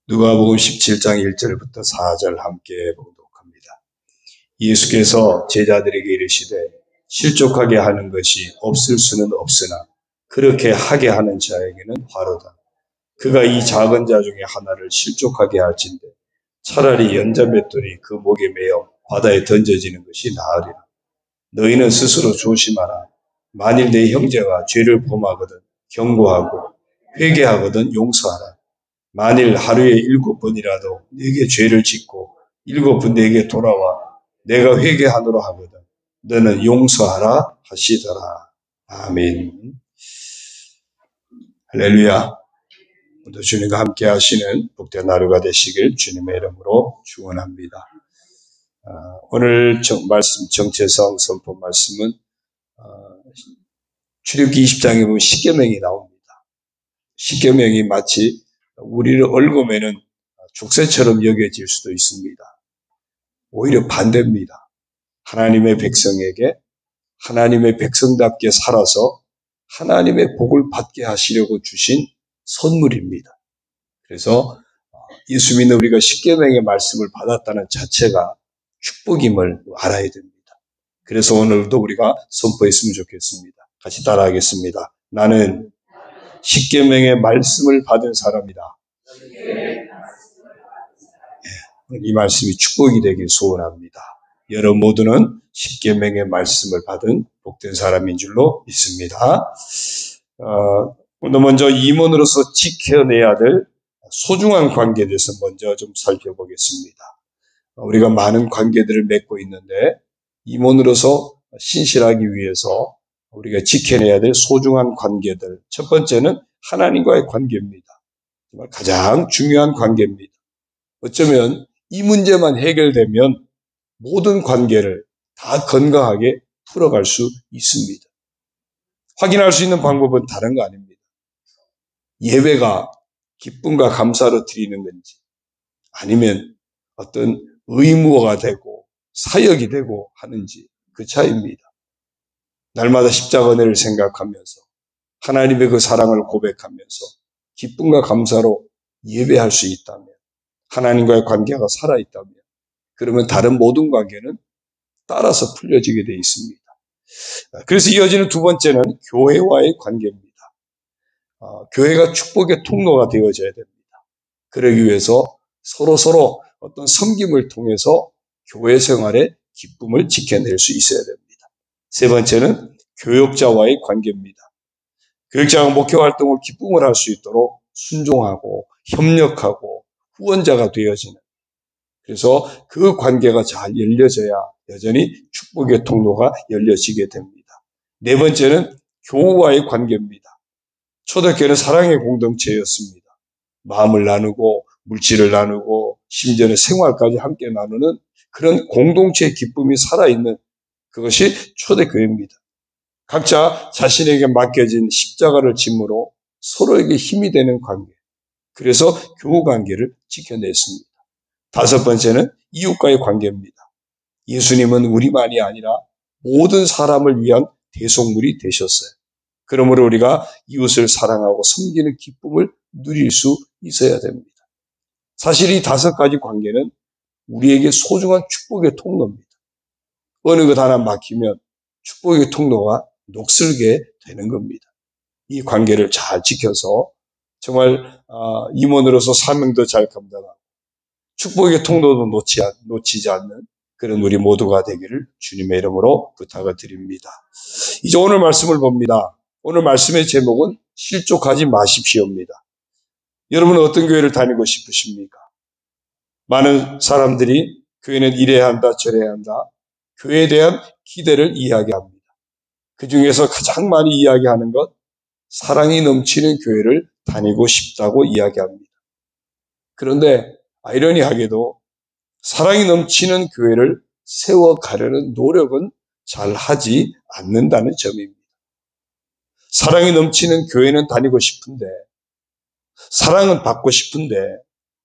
누가복음 17장 1절부터 4절 함께 봉독합니다. 예수께서 제자들에게 이르시되 실족하게 하는 것이 없을 수는 없으나 그렇게 하게 하는 자에게는 화로다. 그가 이 작은 자 중에 하나를 실족하게 할진대 차라리 연자맷돌이 그 목에 매어 바다에 던져지는 것이 나으리라. 너희는 스스로 조심하라. 만일 내 형제가 죄를 범하거든 경고하고 회개하거든 용서하라. 만일 하루에 7번이라도 네게 죄를 짓고 7번 내게 돌아와 내가 회개하노라 하거든 너는 용서하라 하시더라. 아멘. 할렐루야. 오늘 주님과 함께 하시는 복된 하루가 되시길 주님의 이름으로 축원합니다. 오늘 정체성 선포 말씀은 출애굽기 20장에 보면 십계명이 나옵니다. 십계명이 마치 우리를 얽으면은 족쇄처럼 여겨질 수도 있습니다. 오히려 반대입니다. 하나님의 백성에게 하나님의 백성답게 살아서 하나님의 복을 받게 하시려고 주신 선물입니다. 그래서 예수 믿는 우리가 십계명의 말씀을 받았다는 자체가 축복임을 알아야 됩니다. 그래서 오늘도 우리가 선포했으면 좋겠습니다. 같이 따라하겠습니다. 나는 십계명의 말씀을 받은 사람이다. 이 말씀이 축복이 되길 소원합니다. 여러분 모두는 십계명의 말씀을 받은 복된 사람인 줄로 믿습니다. 오늘 먼저 임원으로서 지켜내야 될 소중한 관계에 대해서 먼저 좀 살펴보겠습니다. 우리가 많은 관계들을 맺고 있는데 임원으로서 신실하기 위해서 우리가 지켜내야 될 소중한 관계들, 첫 번째는 하나님과의 관계입니다. 정말 가장 중요한 관계입니다. 어쩌면 이 문제만 해결되면 모든 관계를 다 건강하게 풀어갈 수 있습니다. 확인할 수 있는 방법은 다른 거 아닙니다. 예배가 기쁨과 감사로 드리는 건지 아니면 어떤 의무가 되고 사역이 되고 하는지 그 차이입니다. 날마다 십자가 은혜를 생각하면서 하나님의 그 사랑을 고백하면서 기쁨과 감사로 예배할 수 있다면 하나님과의 관계가 살아있다면 그러면 다른 모든 관계는 따라서 풀려지게 되어 있습니다. 그래서 이어지는 두 번째는 교회와의 관계입니다. 교회가 축복의 통로가 되어져야 됩니다. 그러기 위해서 서로 어떤 섬김을 통해서 교회 생활의 기쁨을 지켜낼 수 있어야 됩니다. 세 번째는 교역자와의 관계입니다. 교역자가 목회 활동을 기쁨을 할 수 있도록 순종하고 협력하고 후원자가 되어지는, 그래서 그 관계가 잘 열려져야 여전히 축복의 통로가 열려지게 됩니다. 네 번째는 교우와의 관계입니다. 초대교회는 사랑의 공동체였습니다. 마음을 나누고 물질을 나누고 심지어는 생활까지 함께 나누는 그런 공동체의 기쁨이 살아있는 그것이 초대교회입니다. 각자 자신에게 맡겨진 십자가를 짐으로 서로에게 힘이 되는 관계, 그래서 교우 관계를 지켜냈습니다. 다섯 번째는 이웃과의 관계입니다. 예수님은 우리만이 아니라 모든 사람을 위한 대속물이 되셨어요. 그러므로 우리가 이웃을 사랑하고 섬기는 기쁨을 누릴 수 있어야 됩니다. 사실 이 다섯 가지 관계는 우리에게 소중한 축복의 통로입니다. 어느 것 하나 막히면 축복의 통로가 녹슬게 되는 겁니다. 이 관계를 잘 지켜서 정말 임원으로서 사명도 잘 감당하고 축복의 통로도 놓치지 않는 그런 우리 모두가 되기를 주님의 이름으로 부탁을 드립니다. 이제 오늘 말씀을 봅니다. 오늘 말씀의 제목은 실족하지 마십시오입니다. 여러분은 어떤 교회를 다니고 싶으십니까? 많은 사람들이 교회는 이래야 한다 저래야 한다, 교회에 대한 기대를 이야기합니다. 그 중에서 가장 많이 이야기하는 것, 사랑이 넘치는 교회를 다니고 싶다고 이야기합니다. 그런데 아이러니하게도 사랑이 넘치는 교회를 세워가려는 노력은 잘 하지 않는다는 점입니다. 사랑이 넘치는 교회는 다니고 싶은데, 사랑은 받고 싶은데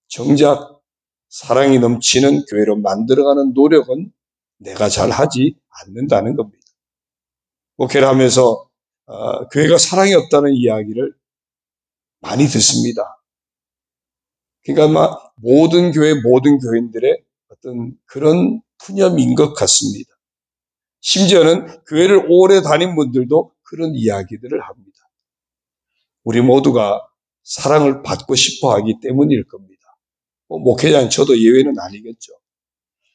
정작 사랑이 넘치는 교회로 만들어가는 노력은 내가 잘 하지 않는다는 겁니다. 목회를 하면서 교회가 사랑이 없다는 이야기를 많이 듣습니다. 그러니까 아마 모든 교회, 모든 교인들의 어떤 그런 푸념인 것 같습니다. 심지어는 교회를 오래 다닌 분들도 그런 이야기들을 합니다. 우리 모두가 사랑을 받고 싶어 하기 때문일 겁니다. 목회자는 저도 예외는 아니겠죠.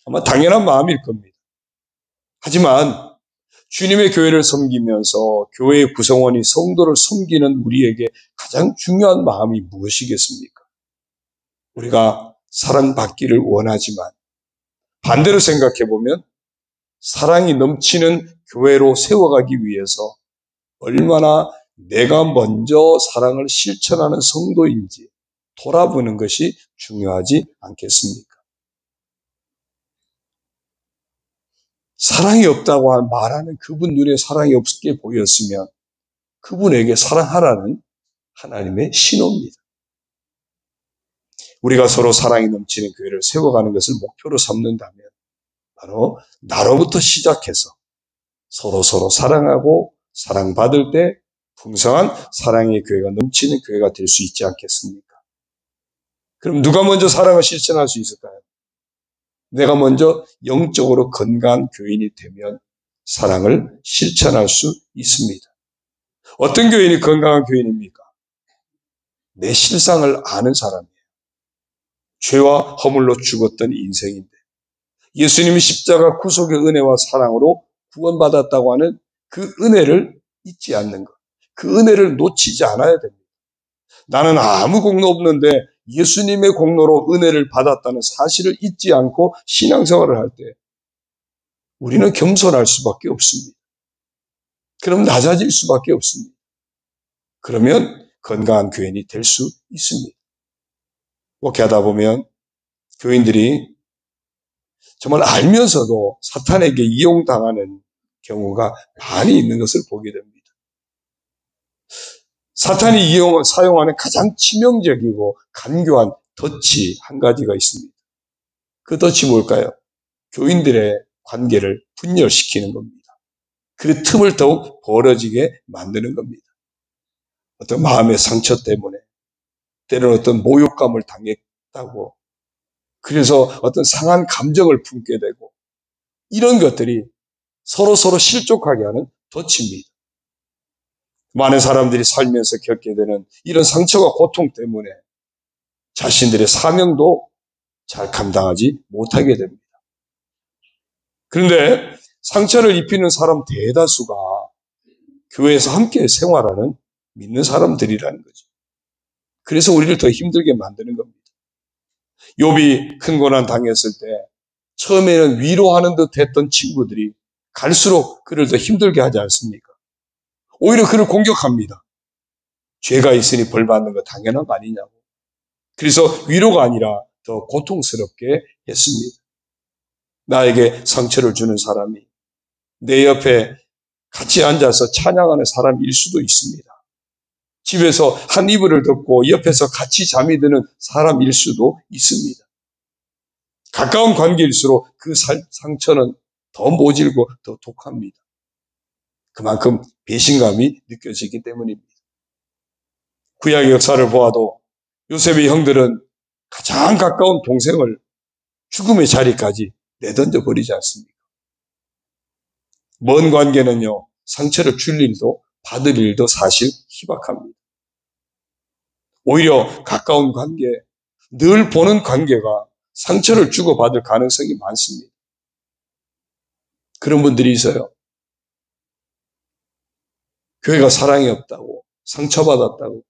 아마 당연한 마음일 겁니다. 하지만 주님의 교회를 섬기면서 교회의 구성원이 성도를 섬기는 우리에게 가장 중요한 마음이 무엇이겠습니까? 우리가 사랑받기를 원하지만 반대로 생각해 보면 사랑이 넘치는 교회로 세워가기 위해서 얼마나 내가 먼저 사랑을 실천하는 성도인지 돌아보는 것이 중요하지 않겠습니까? 사랑이 없다고 말하는 그분 눈에 사랑이 없게 보였으면 그분에게 사랑하라는 하나님의 신호입니다. 우리가 서로 사랑이 넘치는 교회를 세워가는 것을 목표로 삼는다면 바로 나로부터 시작해서 서로 사랑하고 사랑받을 때 풍성한 사랑의 교회가 넘치는 교회가 될 수 있지 않겠습니까? 그럼 누가 먼저 사랑을 실천할 수 있을까요? 내가 먼저 영적으로 건강한 교인이 되면 사랑을 실천할 수 있습니다. 어떤 교인이 건강한 교인입니까? 내 실상을 아는 사람이에요. 죄와 허물로 죽었던 인생인데 예수님이 십자가 구속의 은혜와 사랑으로 구원받았다고 하는 그 은혜를 잊지 않는 것. 그 은혜를 놓치지 않아야 됩니다. 나는 아무 공로 없는데 예수님의 공로로 은혜를 받았다는 사실을 잊지 않고 신앙생활을 할 때 우리는 겸손할 수밖에 없습니다. 그럼 낮아질 수밖에 없습니다. 그러면 건강한 교인이 될 수 있습니다. 목회하다 보면 교인들이 정말 알면서도 사탄에게 이용당하는 경우가 많이 있는 것을 보게 됩니다. 사탄이 사용하는 가장 치명적이고 간교한 덫이 한 가지가 있습니다. 그 덫이 뭘까요? 교인들의 관계를 분열시키는 겁니다. 그 틈을 더욱 벌어지게 만드는 겁니다. 어떤 마음의 상처 때문에 때로는 어떤 모욕감을 당했다고 그래서 어떤 상한 감정을 품게 되고 이런 것들이 서로 실족하게 하는 덫입니다. 많은 사람들이 살면서 겪게 되는 이런 상처와 고통 때문에 자신들의 사명도 잘 감당하지 못하게 됩니다. 그런데 상처를 입히는 사람 대다수가 교회에서 함께 생활하는 믿는 사람들이라는 거죠. 그래서 우리를 더 힘들게 만드는 겁니다. 욥이 큰 고난 당했을 때 처음에는 위로하는 듯 했던 친구들이 갈수록 그를 더 힘들게 하지 않습니까? 오히려 그를 공격합니다. 죄가 있으니 벌 받는 거 당연한 거 아니냐고. 그래서 위로가 아니라 더 고통스럽게 했습니다. 나에게 상처를 주는 사람이 내 옆에 같이 앉아서 찬양하는 사람일 수도 있습니다. 집에서 한 이불을 덮고 옆에서 같이 잠이 드는 사람일 수도 있습니다. 가까운 관계일수록 그 상처는 더 모질고 더 독합니다. 그만큼 배신감이 느껴지기 때문입니다. 구약의 역사를 보아도 요셉의 형들은 가장 가까운 동생을 죽음의 자리까지 내던져 버리지 않습니까? 먼 관계는요, 상처를 줄 일도 받을 일도 사실 희박합니다. 오히려 가까운 관계, 늘 보는 관계가 상처를 주고받을 가능성이 많습니다. 그런 분들이 있어요. 교회가 사랑이 없다고, 상처받았다고.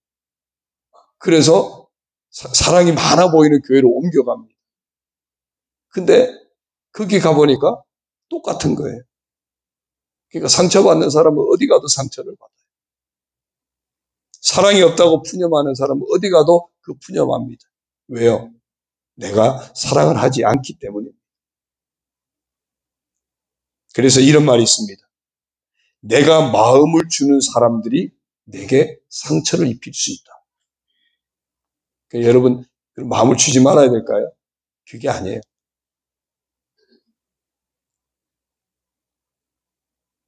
그래서 사랑이 많아 보이는 교회로 옮겨갑니다. 근데 거기 가보니까 똑같은 거예요. 그러니까 상처받는 사람은 어디 가도 상처를 받아요. 사랑이 없다고 푸념하는 사람은 어디 가도 그 푸념합니다. 왜요? 내가 사랑을 하지 않기 때문입니다. 그래서 이런 말이 있습니다. 내가 마음을 주는 사람들이 내게 상처를 입힐 수 있다. 그러니까 여러분, 마음을 주지 말아야 될까요? 그게 아니에요.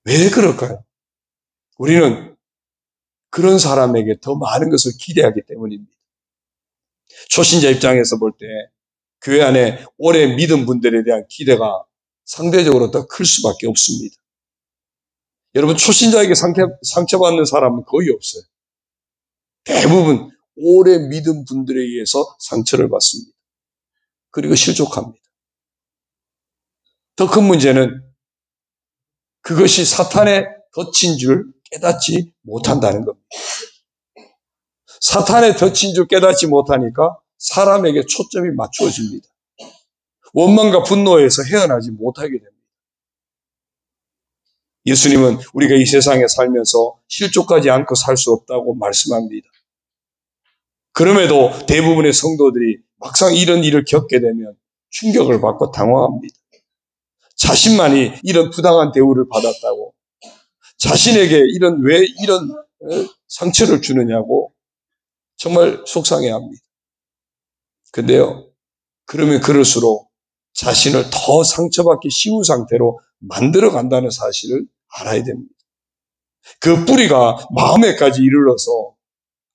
왜 그럴까요? 우리는 그런 사람에게 더 많은 것을 기대하기 때문입니다. 초신자 입장에서 볼 때 교회 안에 오래 믿은 분들에 대한 기대가 상대적으로 더 클 수밖에 없습니다. 여러분, 초신자에게 상처받는 사람은 거의 없어요. 대부분 오래 믿은 분들에 의해서 상처를 받습니다. 그리고 실족합니다. 더 큰 문제는 그것이 사탄의 덫인 줄 깨닫지 못한다는 겁니다. 사탄의 덫인 줄 깨닫지 못하니까 사람에게 초점이 맞추어집니다. 원망과 분노에서 헤어나지 못하게 됩니다. 예수님은 우리가 이 세상에 살면서 실족하지 않고 살 수 없다고 말씀합니다. 그럼에도 대부분의 성도들이 막상 이런 일을 겪게 되면 충격을 받고 당황합니다. 자신만이 이런 부당한 대우를 받았다고, 자신에게 왜 이런 상처를 주느냐고 정말 속상해합니다. 근데요, 그러면 그럴수록 자신을 더 상처받기 쉬운 상태로 만들어 간다는 사실을 알아야 됩니다. 그 뿌리가 마음에까지 이르러서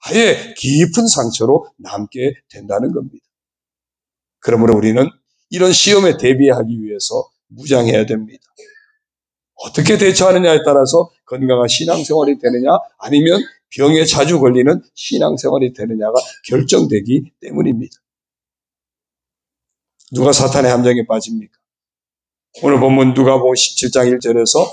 아예 깊은 상처로 남게 된다는 겁니다. 그러므로 우리는 이런 시험에 대비하기 위해서 무장해야 됩니다. 어떻게 대처하느냐에 따라서 건강한 신앙생활이 되느냐, 아니면 병에 자주 걸리는 신앙생활이 되느냐가 결정되기 때문입니다. 누가 사탄의 함정에 빠집니까? 오늘 본문 누가복음 17장 1절에서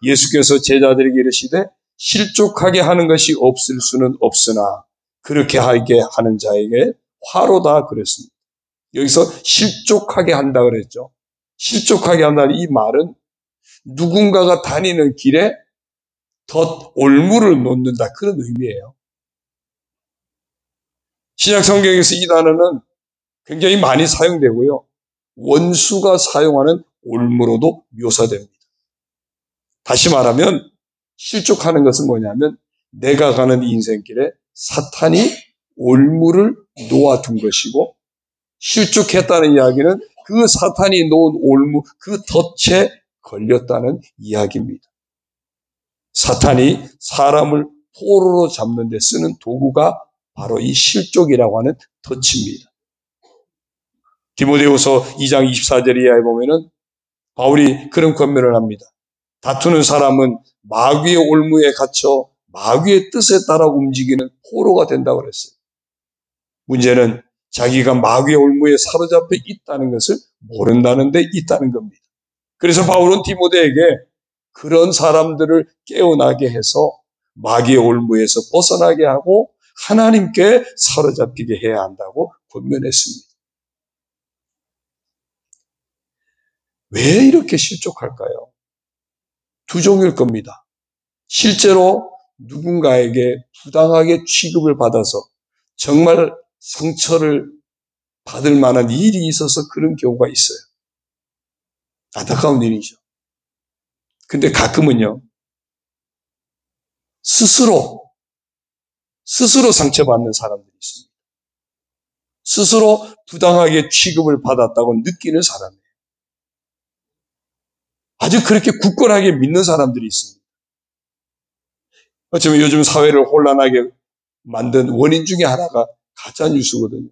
예수께서 제자들에게 이르시되 실족하게 하는 것이 없을 수는 없으나 그렇게 하게 하는 자에게 화로다 그랬습니다. 여기서 실족하게 한다 그랬죠. 실족하게 한다는 이 말은 누군가가 다니는 길에 올무를 놓는다, 그런 의미예요. 신약 성경에서 이 단어는 굉장히 많이 사용되고요. 원수가 사용하는 올무로도 묘사됩니다. 다시 말하면 실족하는 것은 뭐냐면 내가 가는 인생길에 사탄이 올무를 놓아둔 것이고, 실족했다는 이야기는 그 사탄이 놓은 올무, 그 덫에 걸렸다는 이야기입니다. 사탄이 사람을 포로로 잡는 데 쓰는 도구가 바로 이 실족이라고 하는 덫입니다. 디모데후서 2장 24절 이하에 보면은 바울이 그런 권면을 합니다. 다투는 사람은 마귀의 올무에 갇혀 마귀의 뜻에 따라 움직이는 포로가 된다고 그랬어요. 문제는 자기가 마귀의 올무에 사로잡혀 있다는 것을 모른다는 데 있다는 겁니다. 그래서 바울은 디모데에게 그런 사람들을 깨어나게 해서 마귀의 올무에서 벗어나게 하고 하나님께 사로잡히게 해야 한다고 권면했습니다. 왜 이렇게 실족할까요? 두 종류일 겁니다. 실제로 누군가에게 부당하게 취급을 받아서 정말 상처를 받을 만한 일이 있어서 그런 경우가 있어요. 안타까운 일이죠. 근데 가끔은요, 스스로 상처받는 사람들이 있습니다. 스스로 부당하게 취급을 받았다고 느끼는 사람이에요. 아주 그렇게 굳건하게 믿는 사람들이 있습니다. 어쩌면 요즘 사회를 혼란하게 만든 원인 중에 하나가 가짜뉴스거든요.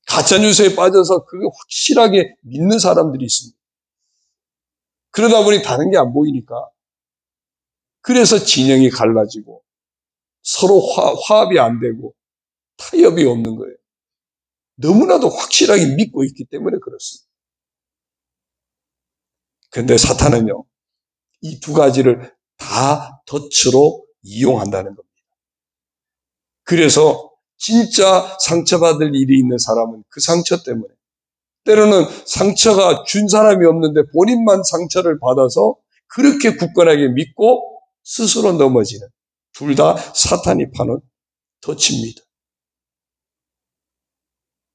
가짜뉴스에 빠져서 그게 확실하게 믿는 사람들이 있습니다. 그러다 보니 다른 게 안 보이니까, 그래서 진영이 갈라지고 서로 화합이 안 되고 타협이 없는 거예요. 너무나도 확실하게 믿고 있기 때문에 그렇습니다. 그런데 사탄은요, 이 두 가지를 다 덫으로 이용한다는 겁니다. 그래서 진짜 상처받을 일이 있는 사람은 그 상처 때문에, 때로는 상처가 준 사람이 없는데 본인만 상처를 받아서 그렇게 굳건하게 믿고 스스로 넘어지는, 둘 다 사탄이 파는 덫입니다.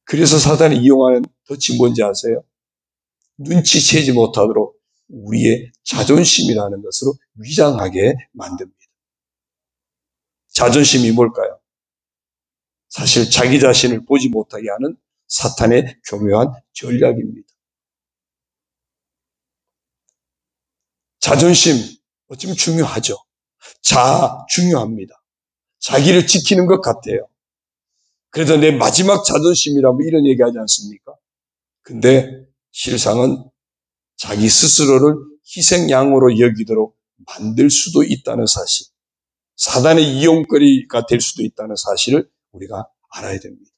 그래서 사탄이 이용하는 덫이 뭔지 아세요? 눈치채지 못하도록 우리의 자존심이라는 것으로 위장하게 만듭니다. 자존심이 뭘까요? 사실 자기 자신을 보지 못하게 하는 사탄의 교묘한 전략입니다. 자존심 어쩌면 중요하죠. 자아 중요합니다. 자기를 지키는 것 같아요. 그래서 내 마지막 자존심이라 뭐 이런 얘기하지 않습니까? 근데 실상은 자기 스스로를 희생양으로 여기도록 만들 수도 있다는 사실, 사단의 이용거리가 될 수도 있다는 사실을 우리가 알아야 됩니다.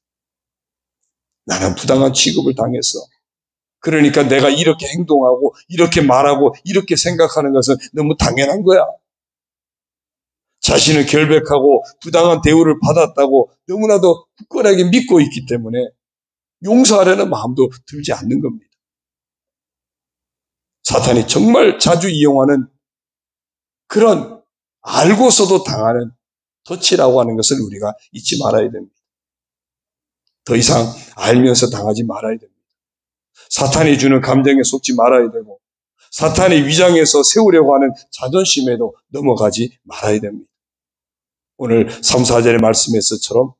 나는 부당한 취급을 당했어. 그러니까 내가 이렇게 행동하고 이렇게 말하고 이렇게 생각하는 것은 너무 당연한 거야. 자신을 결백하고 부당한 대우를 받았다고 너무나도 굳건하게 믿고 있기 때문에 용서하려는 마음도 들지 않는 겁니다. 사탄이 정말 자주 이용하는 그런 알고서도 당하는 터치라고 하는 것을 우리가 잊지 말아야 됩니다. 더 이상 알면서 당하지 말아야 됩니다. 사탄이 주는 감정에 속지 말아야 되고 사탄이 위장해서 세우려고 하는 자존심에도 넘어가지 말아야 됩니다. 오늘 3, 4절의 말씀에서처럼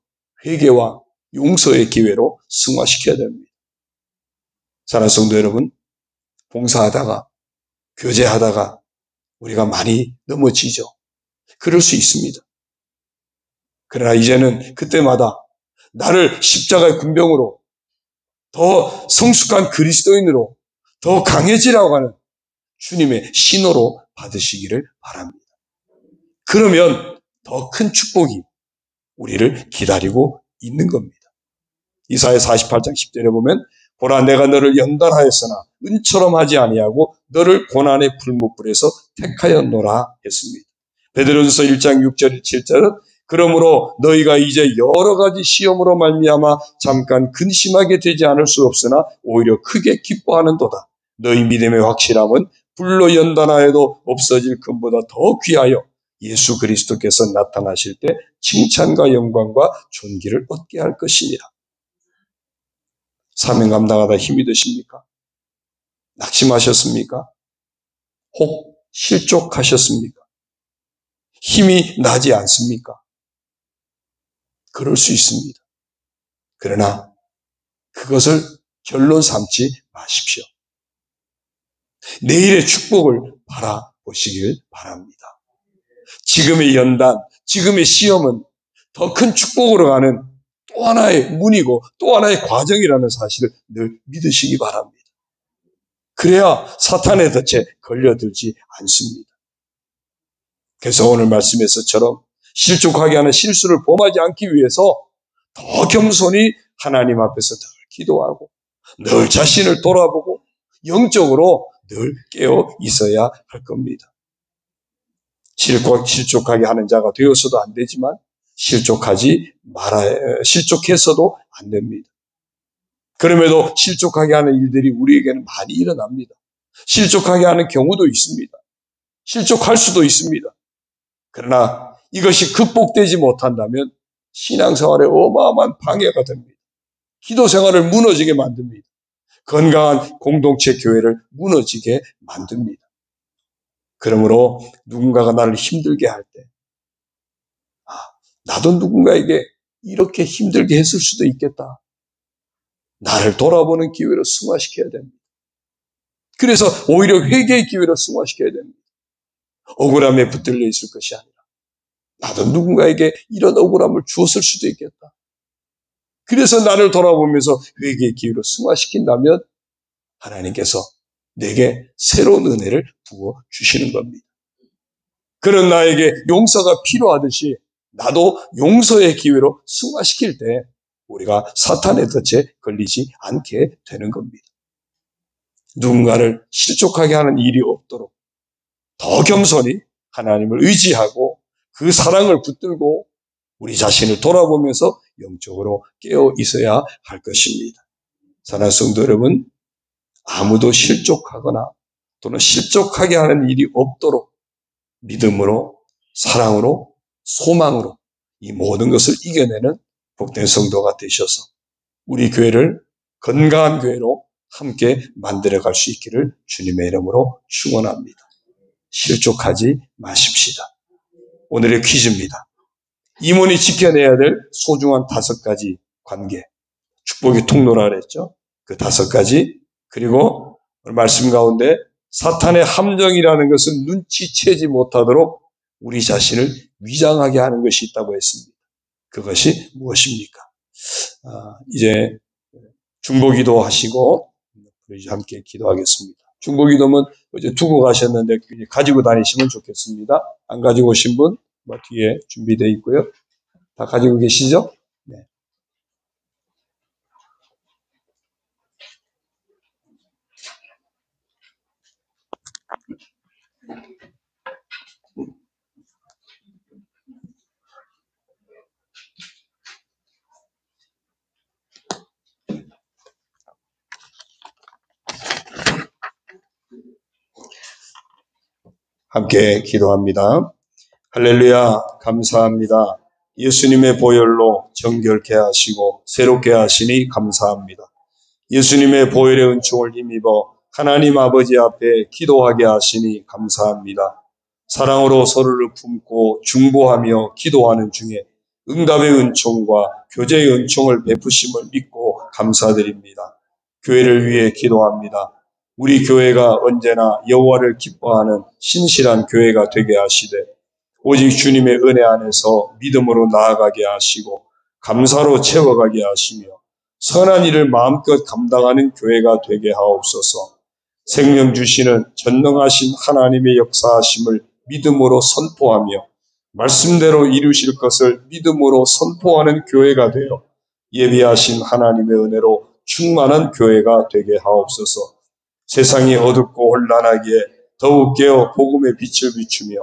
회개와 용서의 기회로 승화시켜야 됩니다. 사랑하는 성도 여러분, 봉사하다가 교제하다가 우리가 많이 넘어지죠. 그럴 수 있습니다. 그러나 이제는 그때마다 나를 십자가의 군병으로 더 성숙한 그리스도인으로 더 강해지라고 하는 주님의 신호로 받으시기를 바랍니다. 그러면 더 큰 축복이 우리를 기다리고 있는 겁니다. 이사야 48장 10절에 보면 보라 내가 너를 연단하였으나 은처럼 하지 아니하고 너를 고난의 풀무불에서 택하였노라 했습니다. 베드로전서 1장 6절 7절은 그러므로 너희가 이제 여러 가지 시험으로 말미암아 잠깐 근심하게 되지 않을 수 없으나 오히려 크게 기뻐하는도다. 너희 믿음의 확실함은 불로 연단하여도 없어질 금보다 더 귀하여 예수 그리스도께서 나타나실 때 칭찬과 영광과 존귀를 얻게 할 것이니라. 사명 감당하다 힘이 드십니까? 낙심하셨습니까? 혹 실족하셨습니까? 힘이 나지 않습니까? 그럴 수 있습니다. 그러나 그것을 결론 삼지 마십시오. 내일의 축복을 바라보시길 바랍니다. 지금의 연단, 지금의 시험은 더 큰 축복으로 가는 또 하나의 문이고 또 하나의 과정이라는 사실을 늘 믿으시기 바랍니다. 그래야 사탄의 덫에 걸려들지 않습니다. 그래서 오늘 말씀에서처럼 실족하게 하는 실수를 범하지 않기 위해서 더 겸손히 하나님 앞에서 늘 기도하고 늘 자신을 돌아보고 영적으로 늘 깨어 있어야 할 겁니다. 실족하게 하는 자가 되어서도 안 되지만 실족해서도 안 됩니다. 그럼에도 실족하게 하는 일들이 우리에게는 많이 일어납니다. 실족하게 하는 경우도 있습니다. 실족할 수도 있습니다. 그러나 이것이 극복되지 못한다면 신앙생활에 어마어마한 방해가 됩니다. 기도 생활을 무너지게 만듭니다. 건강한 공동체 교회를 무너지게 만듭니다. 그러므로 누군가가 나를 힘들게 할 때, 나도 누군가에게 이렇게 힘들게 했을 수도 있겠다. 나를 돌아보는 기회로 승화시켜야 됩니다. 그래서 오히려 회개의 기회로 승화시켜야 됩니다. 억울함에 붙들려 있을 것이 아니라 나도 누군가에게 이런 억울함을 주었을 수도 있겠다. 그래서 나를 돌아보면서 회개의 기회로 승화시킨다면 하나님께서 내게 새로운 은혜를 부어주시는 겁니다. 그런 나에게 용서가 필요하듯이 나도 용서의 기회로 승화시킬 때 우리가 사탄의 덫에 걸리지 않게 되는 겁니다. 누군가를 실족하게 하는 일이 없도록 더 겸손히 하나님을 의지하고 그 사랑을 붙들고 우리 자신을 돌아보면서 영적으로 깨어 있어야 할 것입니다. 사랑하는 성도 여러분, 아무도 실족하거나 또는 실족하게 하는 일이 없도록 믿음으로, 사랑으로, 소망으로 이 모든 것을 이겨내는 복된 성도가 되셔서 우리 교회를 건강한 교회로 함께 만들어갈 수 있기를 주님의 이름으로 축원합니다. 실족하지 마십시다. 오늘의 퀴즈입니다. 임원이 지켜내야 될 소중한 5가지 관계, 축복의 통로라 그랬죠. 그 5가지, 그리고 말씀 가운데 사탄의 함정이라는 것은 눈치채지 못하도록 우리 자신을 위장하게 하는 것이 있다고 했습니다. 그것이 무엇입니까? 이제 중보기도 하시고 이제 함께 기도하겠습니다. 중보기도면 이제 두고 가셨는데 가지고 다니시면 좋겠습니다. 안 가지고 오신 분 뒤에 준비되어 있고요. 다 가지고 계시죠? 네. 함께 기도합니다. 할렐루야, 감사합니다. 예수님의 보혈로 정결케 하시고 새롭게 하시니 감사합니다. 예수님의 보혈의 은총을 힘입어 하나님 아버지 앞에 기도하게 하시니 감사합니다. 사랑으로 서로를 품고 중보하며 기도하는 중에 응답의 은총과 교제의 은총을 베푸심을 믿고 감사드립니다. 교회를 위해 기도합니다. 우리 교회가 언제나 여호와를 기뻐하는 신실한 교회가 되게 하시되 오직 주님의 은혜 안에서 믿음으로 나아가게 하시고 감사로 채워가게 하시며 선한 일을 마음껏 감당하는 교회가 되게 하옵소서. 생명 주시는 전능하신 하나님의 역사하심을 믿음으로 선포하며 말씀대로 이루실 것을 믿음으로 선포하는 교회가 되어 예비하신 하나님의 은혜로 충만한 교회가 되게 하옵소서. 세상이 어둡고 혼란하기에 더욱 깨어 복음의 빛을 비추며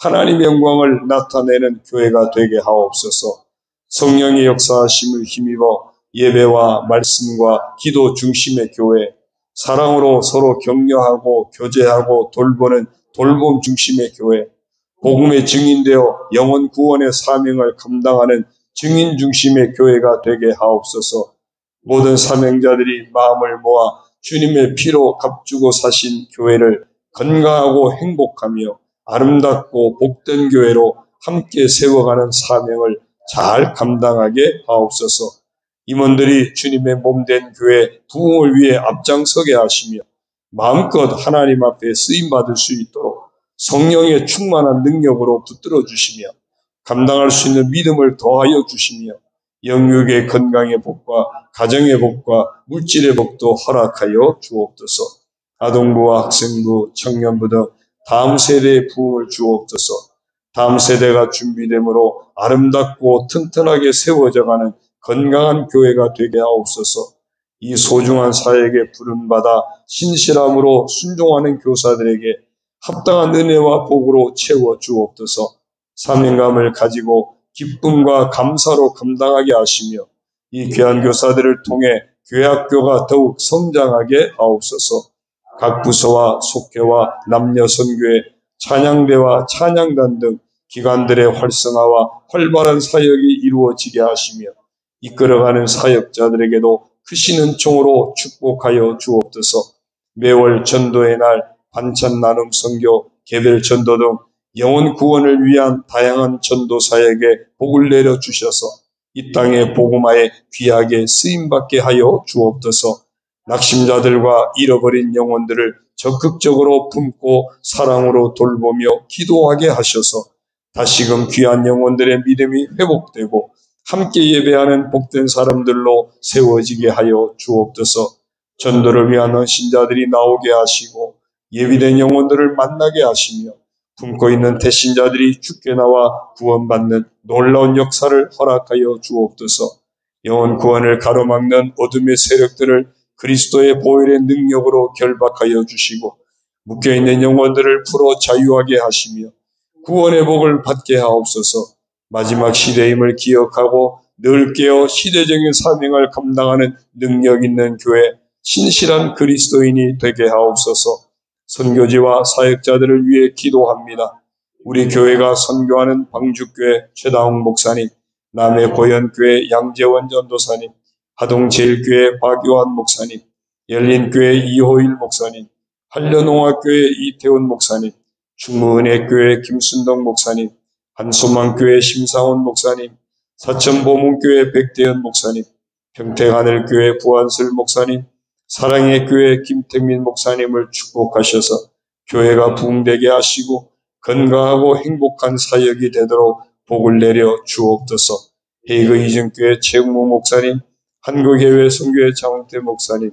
하나님의 영광을 나타내는 교회가 되게 하옵소서. 성령의 역사하심을 힘입어 예배와 말씀과 기도 중심의 교회, 사랑으로 서로 격려하고 교제하고 돌보는 돌봄 중심의 교회, 복음의 증인되어 영혼 구원의 사명을 감당하는 증인 중심의 교회가 되게 하옵소서. 모든 사명자들이 마음을 모아 주님의 피로 값주고 사신 교회를 건강하고 행복하며 아름답고 복된 교회로 함께 세워가는 사명을 잘 감당하게 하옵소서. 임원들이 주님의 몸된 교회 부흥을 위해 앞장서게 하시며 마음껏 하나님 앞에 쓰임받을 수 있도록 성령의 충만한 능력으로 붙들어 주시며 감당할 수 있는 믿음을 더하여 주시며 영육의 건강의 복과 가정의 복과 물질의 복도 허락하여 주옵소서. 아동부와 학생부, 청년부 등 다음 세대의 부흥을 주옵소서. 다음 세대가 준비되므로 아름답고 튼튼하게 세워져가는 건강한 교회가 되게 하옵소서. 이 소중한 사역에 부름받아 신실함으로 순종하는 교사들에게 합당한 은혜와 복으로 채워 주옵소서. 사명감을 가지고 기쁨과 감사로 감당하게 하시며 이 귀한 교사들을 통해 교회학교가 더욱 성장하게 하옵소서. 각 부서와 속회와 남녀 선교회, 찬양대와 찬양단 등 기관들의 활성화와 활발한 사역이 이루어지게 하시며 이끌어가는 사역자들에게도 크신 은총으로 축복하여 주옵소서. 매월 전도의 날, 반찬 나눔 선교, 개별 전도 등 영혼 구원을 위한 다양한 전도 사역에 복을 내려 주셔서 이 땅의 복음화에 귀하게 쓰임받게 하여 주옵소서. 낙심자들과 잃어버린 영혼들을 적극적으로 품고 사랑으로 돌보며 기도하게 하셔서 다시금 귀한 영혼들의 믿음이 회복되고 함께 예배하는 복된 사람들로 세워지게 하여 주옵소서. 전도를 위한 헌신자들이 나오게 하시고 예비된 영혼들을 만나게 하시며 품고 있는 대신자들이 주께 나와 구원받는 놀라운 역사를 허락하여 주옵소서. 영혼 구원을 가로막는 어둠의 세력들을 그리스도의 보혈의 능력으로 결박하여 주시고 묶여있는 영혼들을 풀어 자유하게 하시며 구원의 복을 받게 하옵소서. 마지막 시대임을 기억하고 늘 깨어 시대적인 사명을 감당하는 능력 있는 교회, 신실한 그리스도인이 되게 하옵소서. 선교지와 사역자들을 위해 기도합니다. 우리 교회가 선교하는 방주교회 최다웅 목사님, 남해 고현교회 양재원 전도사님, 하동제일교회 박요한 목사님, 열린교회 이호일 목사님, 한련홍학교회 이태훈 목사님, 충무은혜교회 김순덕 목사님, 한소망교회 심상원 목사님, 사천보문교회 백대현 목사님, 평택하늘교회 부한슬 목사님, 사랑의 교회 김택민 목사님을 축복하셔서 교회가 부흥되게 하시고 건강하고 행복한 사역이 되도록 복을 내려 주옵소서. 해그 이정교회 최웅무 목사님, 한국해외 선교회 장훈태 목사님,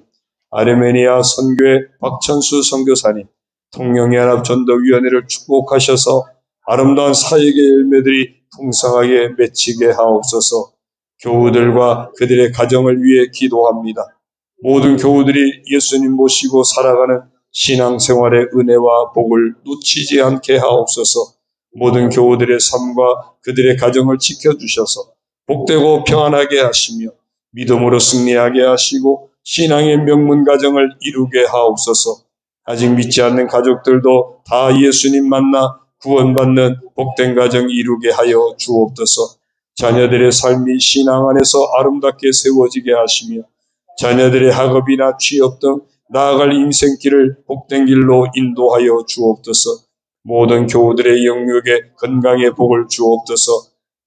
아르메니아 선교회 박천수 선교사님, 통영연합전도위원회를 축복하셔서 아름다운 사역의 열매들이 풍성하게 맺히게 하옵소서. 교우들과 그들의 가정을 위해 기도합니다. 모든 교우들이 예수님 모시고 살아가는 신앙생활의 은혜와 복을 놓치지 않게 하옵소서. 모든 교우들의 삶과 그들의 가정을 지켜주셔서 복되고 평안하게 하시며 믿음으로 승리하게 하시고 신앙의 명문 가정을 이루게 하옵소서. 아직 믿지 않는 가족들도 다 예수님 만나 구원받는 복된 가정 이루게 하여 주옵소서. 자녀들의 삶이 신앙 안에서 아름답게 세워지게 하시며 자녀들의 학업이나 취업 등 나아갈 인생길을 복된 길로 인도하여 주옵소서. 모든 교우들의 영육에 건강의 복을 주옵소서.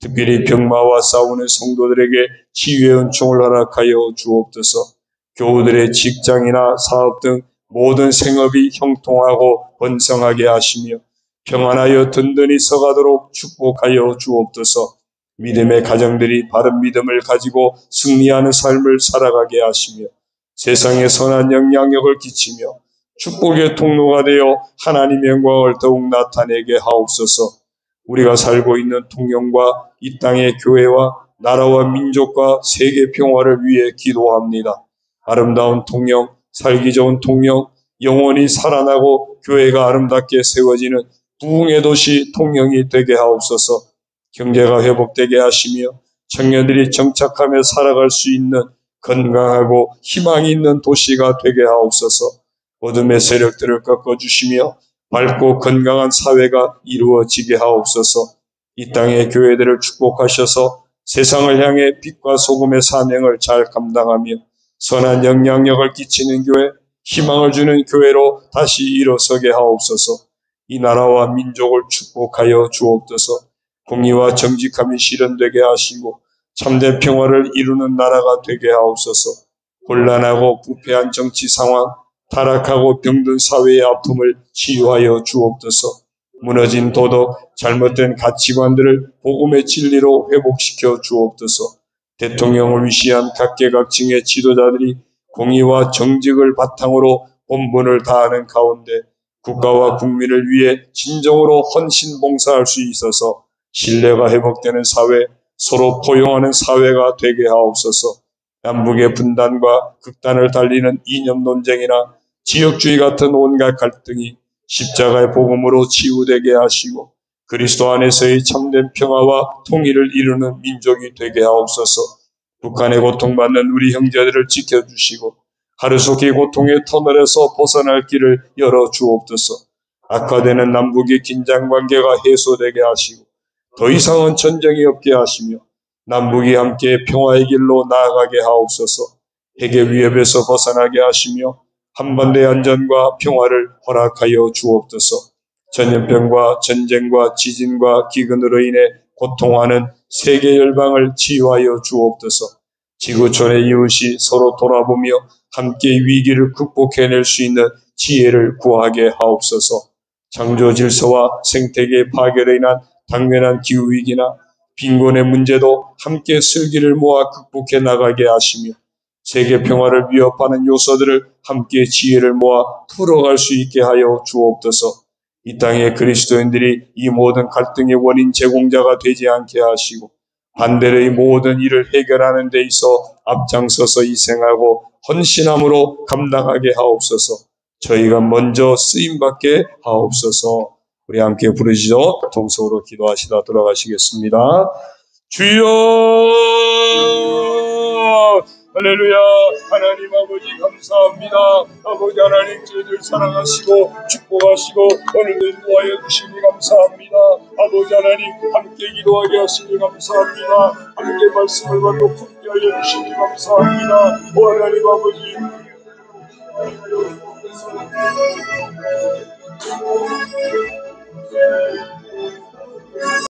특별히 병마와 싸우는 성도들에게 치유의 은총을 허락하여 주옵소서. 교우들의 직장이나 사업 등 모든 생업이 형통하고 번성하게 하시며 평안하여 든든히 서가도록 축복하여 주옵소서. 믿음의 가정들이 바른 믿음을 가지고 승리하는 삶을 살아가게 하시며 세상에 선한 영향력을 끼치며 축복의 통로가 되어 하나님의 영광을 더욱 나타내게 하옵소서. 우리가 살고 있는 통영과 이 땅의 교회와 나라와 민족과 세계 평화를 위해 기도합니다. 아름다운 통영, 살기 좋은 통영, 영원히 살아나고 교회가 아름답게 세워지는 부흥의 도시 통영이 되게 하옵소서. 경제가 회복되게 하시며 청년들이 정착하며 살아갈 수 있는 건강하고 희망이 있는 도시가 되게 하옵소서. 어둠의 세력들을 꺾어주시며 밝고 건강한 사회가 이루어지게 하옵소서. 이 땅의 교회들을 축복하셔서 세상을 향해 빛과 소금의 사명을 잘 감당하며 선한 영향력을 끼치는 교회, 희망을 주는 교회로 다시 일어서게 하옵소서. 이 나라와 민족을 축복하여 주옵소서. 공의와 정직함이 실현되게 하시고 참된 평화를 이루는 나라가 되게 하옵소서. 혼란하고 부패한 정치 상황, 타락하고 병든 사회의 아픔을 치유하여 주옵소서. 무너진 도덕, 잘못된 가치관들을 복음의 진리로 회복시켜 주옵소서. 대통령을 위시한 각계각층의 지도자들이 공의와 정직을 바탕으로 본분을 다하는 가운데 국가와 국민을 위해 진정으로 헌신 봉사할 수 있어서 신뢰가 회복되는 사회, 서로 포용하는 사회가 되게 하옵소서. 남북의 분단과 극단을 달리는 이념 논쟁이나 지역주의 같은 온갖 갈등이 십자가의 복음으로 치유되게 하시고 그리스도 안에서의 참된 평화와 통일을 이루는 민족이 되게 하옵소서. 북한의 고통받는 우리 형제들을 지켜주시고 하루속히 고통의 터널에서 벗어날 길을 열어주옵소서. 악화되는 남북의 긴장관계가 해소되게 하시고 더 이상은 전쟁이 없게 하시며 남북이 함께 평화의 길로 나아가게 하옵소서. 핵의 위협에서 벗어나게 하시며 한반도의 안전과 평화를 허락하여 주옵소서. 전염병과 전쟁과 지진과 기근으로 인해 고통하는 세계 열방을 치유하여 주옵소서. 지구촌의 이웃이 서로 돌아보며 함께 위기를 극복해낼 수 있는 지혜를 구하게 하옵소서. 창조 질서와 생태계 파괴로 인한 당면한 기후위기나 빈곤의 문제도 함께 슬기를 모아 극복해 나가게 하시며 세계 평화를 위협하는 요소들을 함께 지혜를 모아 풀어갈 수 있게 하여 주옵소서. 이 땅의 그리스도인들이 이 모든 갈등의 원인 제공자가 되지 않게 하시고 반대로 이 모든 일을 해결하는 데 있어 앞장서서 희생하고 헌신함으로 감당하게 하옵소서. 저희가 먼저 쓰임받게 하옵소서. 우리 함께 부르시죠. 통성으로 기도하시다 돌아가시겠습니다. 주여 할렐루야. 하나님 아버지 감사합니다. 아버지 하나님 저희들 사랑하시고 축복하시고 오늘도 인도하여 주시니 감사합니다. 아버지 하나님 함께 기도하게 하시니 감사합니다. 함께 말씀을 받고 품게 하여 주시니 감사합니다. 오 하나님 아버지